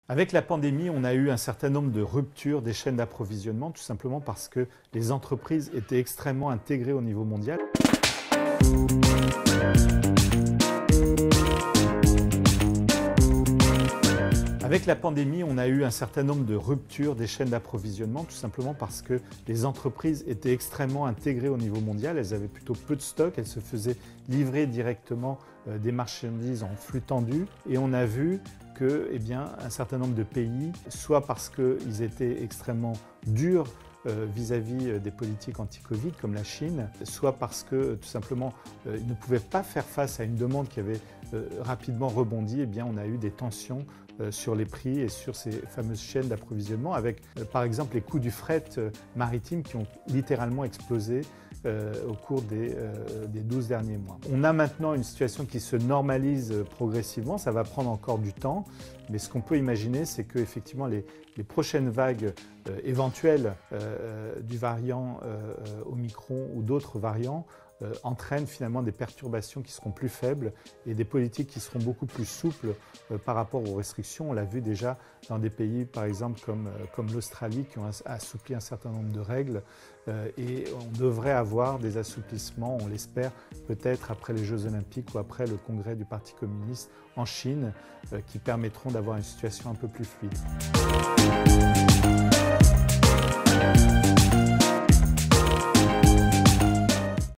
Avec la pandémie, on a eu un certain nombre de ruptures des chaînes d'approvisionnement, tout simplement parce que les entreprises étaient extrêmement intégrées au niveau mondial. Avec la pandémie, on a eu un certain nombre de ruptures des chaînes d'approvisionnement, tout simplement parce que les entreprises étaient extrêmement intégrées au niveau mondial. Elles avaient plutôt peu de stock, elles se faisaient livrer directement des marchandises en flux tendu. Et on a vu que, un certain nombre de pays, soit parce qu'ils étaient extrêmement durs vis-à-vis des politiques anti-Covid comme la Chine, soit parce que tout simplement ils ne pouvaient pas faire face à une demande qui avait rapidement rebondi, on a eu des tensions sur les prix et sur ces fameuses chaînes d'approvisionnement avec par exemple les coûts du fret maritime qui ont littéralement explosé au cours des 12 derniers mois. On a maintenant une situation qui se normalise progressivement, ça va prendre encore du temps, mais ce qu'on peut imaginer, c'est qu'effectivement les prochaines vagues éventuelles du variant Omicron ou d'autres variants entraînent finalement des perturbations qui seront plus faibles et des politiques qui seront beaucoup plus souples par rapport aux restrictions. On l'a vu déjà dans des pays par exemple comme l'Australie qui ont assoupli un certain nombre de règles et on devrait avoir des assouplissements, on l'espère, peut-être après les Jeux Olympiques ou après le congrès du Parti communiste en Chine qui permettront d'avoir une situation un peu plus fluide.